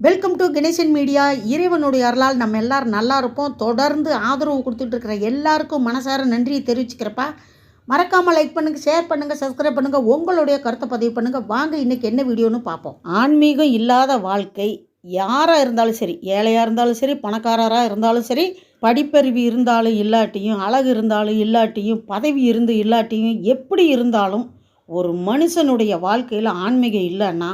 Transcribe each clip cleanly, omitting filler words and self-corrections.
Welcome to Ganesan media. இறைவனுடைய அருளால் நம்ம எல்லாரும் நல்லா இருப்போம். தொடர்ந்து ஆதரவு கொடுத்துட்டு இருக்கிற எல்லாருக்கும் மனசார நன்றியை தெரிவிச்சுக்கிறப்பா. மறக்காமல் லைக் பண்ணுங்கள், ஷேர் பண்ணுங்கள், சப்ஸ்கிரைப் பண்ணுங்கள், உங்களுடைய கருத்தை பதிவு பண்ணுங்கள். வாங்க இன்றைக்கி என்ன வீடியோன்னு பார்ப்போம். ஆன்மீகம் இல்லாத வாழ்க்கை யாராக இருந்தாலும் சரி, ஏழையாக இருந்தாலும் சரி, பணக்காரராக இருந்தாலும் சரி, படிப்பறிவு இருந்தாலும் இல்லாட்டியும், அழகு இருந்தாலும் இல்லாட்டியும், பதவி இருந்து இல்லாட்டியும், எப்படி இருந்தாலும் ஒரு மனுஷனுடைய வாழ்க்கையில் ஆன்மீகம் இல்லைன்னா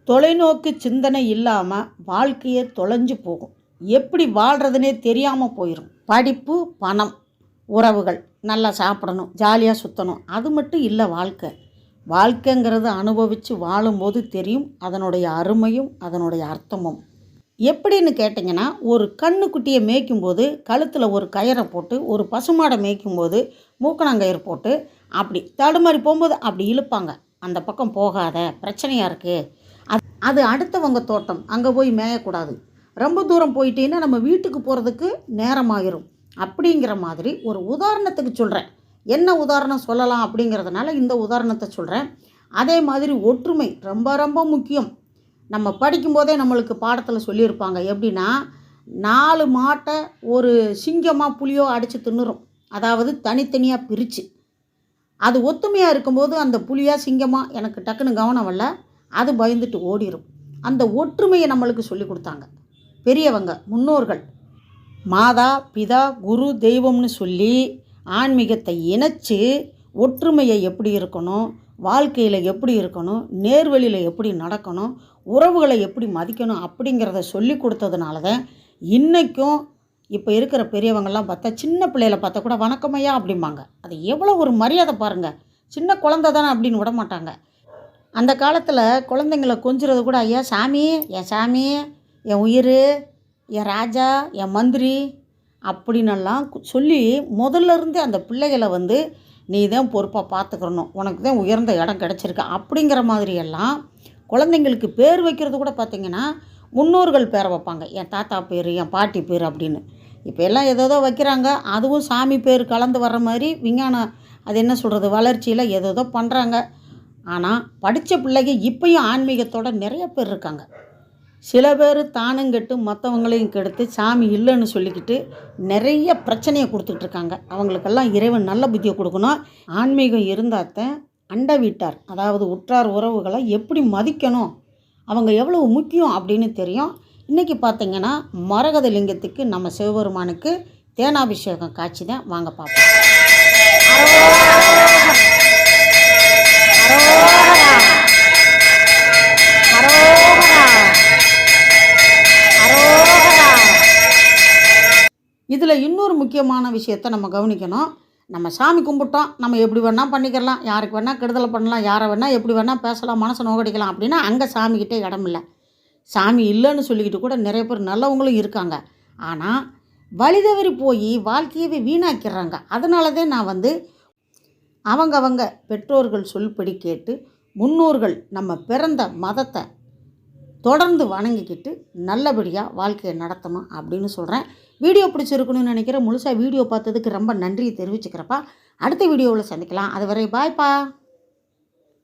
தொலைநோக்கு சிந்தனை இல்லாமல் வாழ்க்கையே தொலைஞ்சு போகும். எப்படி வாழ்கிறதுனே தெரியாமல் போயிடும். படிப்பு, பணம், உறவுகள், நல்லா சாப்பிடணும், ஜாலியாக சுற்றணும், அது மட்டும் இல்லை வாழ்க்கை. வாழ்க்கைங்கிறது அனுபவித்து வாழும்போது தெரியும் அதனுடைய அருமையும் அதனுடைய அர்த்தமும். எப்படின்னு கேட்டிங்கன்னா, ஒரு கண்ணுக்குட்டியை மேய்க்கும்போது கழுத்தில் ஒரு கயிறை போட்டு, ஒரு பசுமாடை மேய்க்கும்போது மூக்கணாங்கயிறு போட்டு அப்படி தடுமாறி போகும்போது அப்படி இழுப்பாங்க. அந்த பக்கம் போகாத, பிரச்சனையாக இருக்குது, அது அடுத்தவங்க தோட்டம், அங்கே போய் மேயக்கூடாது, ரொம்ப தூரம் போயிட்டீங்கன்னா நம்ம வீட்டுக்கு போகிறதுக்கு நேரமாகிரும் அப்படிங்கிற மாதிரி ஒரு உதாரணத்துக்கு சொல்கிறேன். என்ன உதாரணம் சொல்லலாம் அப்படிங்கிறதுனால இந்த உதாரணத்தை சொல்கிறேன். அதே மாதிரி ஒற்றுமை ரொம்ப ரொம்ப முக்கியம். நம்ம படிக்கும்போதே நம்மளுக்கு பாடத்தில் சொல்லியிருப்பாங்க. எப்படின்னா, 4 மாட்டை ஒரு சிங்கமாக புலியோ அடித்து தின்னுரும். அதாவது தனித்தனியாக பிரித்து. அது ஒத்துமையாக இருக்கும்போது அந்த புலியாக சிங்கமாக எனக்கு டக்குன்னு கவனம் வரல, அது பயந்துட்டு ஓடிடும். அந்த ஒற்றுமையை நம்மளுக்கு சொல்லி கொடுத்தாங்க பெரியவங்க, முன்னோர்கள். மாதா, பிதா, குரு, தெய்வம்னு சொல்லி ஆன்மீகத்தை இணைச்சி ஒற்றுமையை எப்படி இருக்கணும், வாழ்க்கையில் எப்படி இருக்கணும், நேர்வழியில் எப்படி நடக்கணும், உறவுகளை எப்படி மதிக்கணும் அப்படிங்கிறத சொல்லி கொடுத்ததுனால தான் இன்றைக்கும் இப்போ இருக்கிற பெரியவங்கள்லாம் பார்த்தா சின்ன பிள்ளைகளை பார்த்தா கூட வணக்கமையா அப்படிம்பாங்க. அது எவ்வளோ ஒரு மரியாதை பாருங்கள். சின்ன குழந்தை தானே அப்படின்னு விட மாட்டாங்க. அந்த காலத்தில் குழந்தைங்கள கொஞ்சுறது கூட ஐயா சாமி, என் சாமி, என் உயிர், என் ராஜா, என் மந்திரி அப்படின்னெல்லாம் சொல்லி முதல்ல இருந்து அந்த பிள்ளைகளை நீ தான் பொறுப்பாக பார்த்துக்கிறணும், உனக்கு தான் உயர்ந்த இடம் கிடச்சிருக்கு அப்படிங்கிற மாதிரியெல்லாம் குழந்தைங்களுக்கு பேர் வைக்கிறது கூட பார்த்திங்கன்னா முன்னோர்கள் பேரை வைப்பாங்க. என் தாத்தா பேர், என் பாட்டி பேர் அப்படின்னு. இப்போ எல்லாம் ஏதோ வைக்கிறாங்க. அதுவும் சாமி பேர் கலந்து வர்ற மாதிரி விஞ்ஞானம், அது என்ன சொல்கிறது, வளர்ச்சியில் ஏதோ பண்ணுறாங்க. ஆனால் படித்த பிள்ளைங்க இப்போயும் ஆன்மீகத்தோட நிறைய பேர் இருக்காங்க. சில பேர் தானும் கெட்டு மற்றவங்களையும் கெடுத்து சாமி இல்லைன்னு சொல்லிக்கிட்டு நிறைய பிரச்சனையை கொடுத்துட்ருக்காங்க. அவங்களுக்கெல்லாம் இறைவன் நல்ல புத்தியை கொடுக்கணும். ஆன்மீகம் இருந்தால்தான் அண்டை வீட்டார், அதாவது உற்றார் உறவுகளை எப்படி மதிக்கணும், அவங்க எவ்வளவு முக்கியம் அப்படின்னு தெரியும். இன்றைக்கி பார்த்திங்கன்னா மரகத லிங்கத்துக்கு நம்ம சிவபெருமானுக்கு தேனாபிஷேகம் காட்சி தான். வாங்க பார்ப்போம். இதில் இன்னொரு முக்கியமான விஷயத்தை நம்ம கவனிக்கணும். நம்ம சாமி கும்பிட்டோம், நம்ம எப்படி வேணால் பண்ணிக்கலாம், யாருக்கு வேணால் கெடுதலை பண்ணலாம், யாரை வேணால் எப்படி வேணால் பேசலாம், மனசை நோக்கடிக்கலாம் அப்படின்னா அங்கே சாமிக்கிட்டே இடம் இல்லை. சாமி இல்லைன்னு சொல்லிக்கிட்டு கூட நிறைய பேர் நல்லவங்களும் இருக்காங்க. ஆனால் வழிதவறி போய் வாழ்க்கையவே வீணாக்கிறாங்க. அதனால தான் நான் அவங்க பெற்றோர்கள் சொல்படி கேட்டு முன்னோர்கள் நம்ம பிறந்த மதத்தை தொடர்ந்து வணங்கிக்கிட்டு நல்லபடியாக வாழ்க்கையை நடத்தணும் அப்படின்னு சொல்கிறேன். வீடியோ பிடிச்சிருக்கணும்னு நினைக்கிறேன். முழுசாக வீடியோ பார்த்ததுக்கு ரொம்ப நன்றியை தெரிவிச்சுக்கிறப்பா. அடுத்த வீடியோவில் சந்திக்கலாம். அதுவரை பாய்ப்பா.